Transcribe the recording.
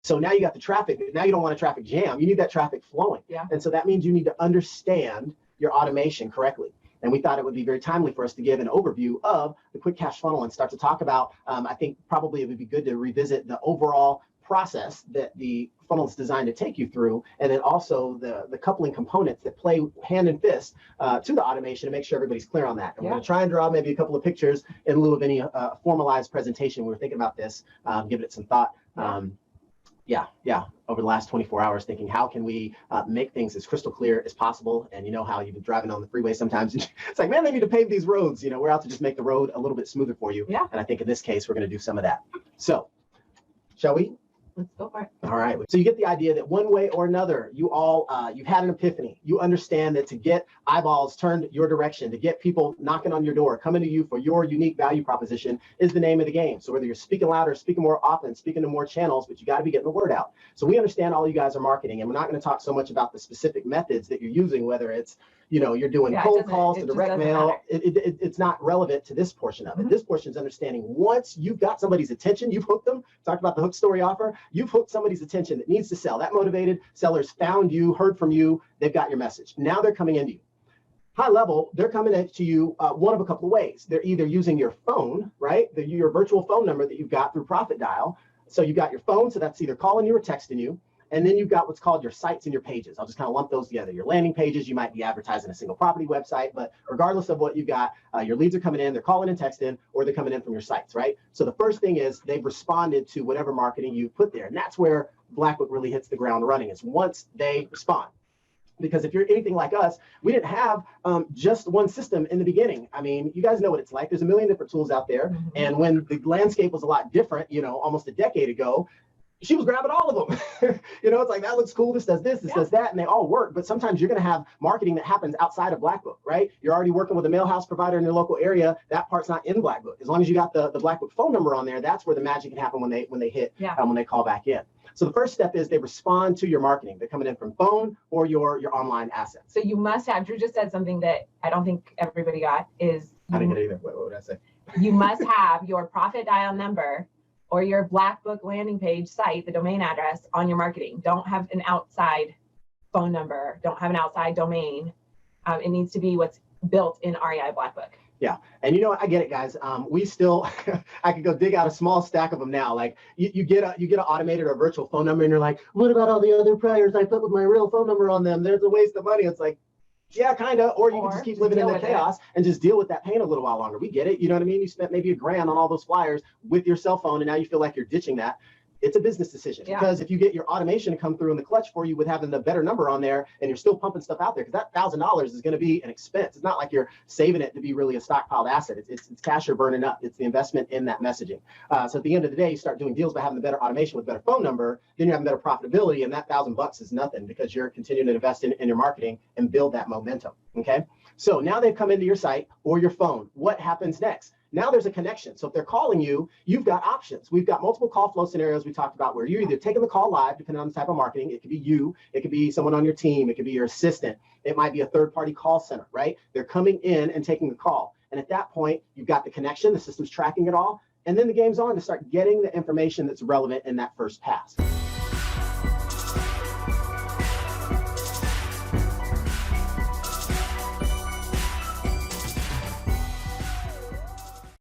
So now you got the traffic. Now you don't want a traffic jam. You need that traffic flowing. Yeah. And so that means you need to understand your automation correctly. And we thought it would be very timely for us to give an overview of the quick cash funnel and start to talk about, I think probably it would be good to revisit the overall process that the funnel is designed to take you through, and then also the coupling components that play hand and fist to the automation to make sure everybody's clear on that. And we're going to try and draw maybe a couple of pictures in lieu of any formalized presentation. We were thinking about this, giving it some thought. Over the last 24 hours, thinking how can we make things as crystal clear as possible. And you know how you've been driving on the freeway sometimes, it's like, man, they need to pave these roads. You know, we're out to just make the road a little bit smoother for you. Yeah. And I think in this case, we're going to do some of that. So shall we? Let's go for it. All right. So you get the idea that one way or another, you all, you've had an epiphany. You understand that to get eyeballs turned your direction, to get people knocking on your door, coming to you for your unique value proposition is the name of the game. So whether you're speaking louder, speaking more often, speaking to more channels, but you got to be getting the word out. So we understand all you guys are marketing, and we're not going to talk so much about the specific methods that you're using, whether it's, you know, you're doing cold calls to direct mail. It's not relevant to this portion of it. This portion is understanding once you've got somebody's attention, you've hooked them, talked about the hook story offer, you've hooked somebody's attention that needs to sell. That motivated seller's found you, heard from you, they've got your message. Now they're coming into you. High level, they're coming to you one of a couple of ways. They're either using your phone, right? Your virtual phone number that you've got through Profit Dial. So you got your phone, so that's either calling you or texting you. And then you've got what's called your sites and your pages. I'll just kind of lump those together. Your landing pages, you might be advertising a single property website, but regardless of what you've got, your leads are coming in, they're calling and texting, or they're coming in from your sites, right? So the first thing is they've responded to whatever marketing you put there. And that's where Blackbook really hits the ground running, is once they respond. Because if you're anything like us, we didn't have just one system in the beginning. I mean, you guys know what it's like. There's a million different tools out there. And when the landscape was a lot different, you know, almost a decade ago, she was grabbing all of them. You know, it's like, that looks cool. This does this, this does that, and they all work. But sometimes you're going to have marketing that happens outside of Blackbook, right? You're already working with a mail house provider in your local area. That part's not in Blackbook. As long as you got the Blackbook phone number on there, that's where the magic can happen when they hit, when they call back in. So the first step is they respond to your marketing. They're coming in from phone or your online assets. So you must have, Drew just said something that I don't think everybody got is. I didn't get it either. What did I say? You must have your Profit Dial number or your Blackbook landing page site, the domain address, on your marketing. Don't have an outside phone number. Don't have an outside domain. It needs to be what's built in REI Blackbook. Yeah. And you know what? I get it, guys. We still, I could go dig out a small stack of them now. Like you get an automated or virtual phone number and you're like, what about all the other priors I put with my real phone number on them? There's a waste of money. It's like, yeah, kind of. Or you can just keep living in the chaos and just deal with that pain a little while longer. We get it. You know what I mean? You spent maybe $1,000 on all those flyers with your cell phone, and now you feel like you're ditching that. It's a business decision, because if you get your automation to come through in the clutch for you with having the better number on there, and you're still pumping stuff out there, because that $1,000 is going to be an expense. It's not like you're saving it to be really a stockpiled asset. It's cash you're burning up. It's the investment in that messaging. So at the end of the day, you start doing deals by having the better automation with better phone number, then you're having better profitability, and that $1,000 is nothing because you're continuing to invest in your marketing and build that momentum. Okay. So now they've come into your site or your phone. What happens next? Now there's a connection. So if they're calling you, you've got options. We've got multiple call flow scenarios we talked about where you're either taking the call live, depending on the type of marketing. It could be you. It could be someone on your team. It could be your assistant. It might be a third-party call center, right? They're coming in and taking the call. And at that point, you've got the connection. The system's tracking it all. And then the game's on to start getting the information that's relevant in that first pass.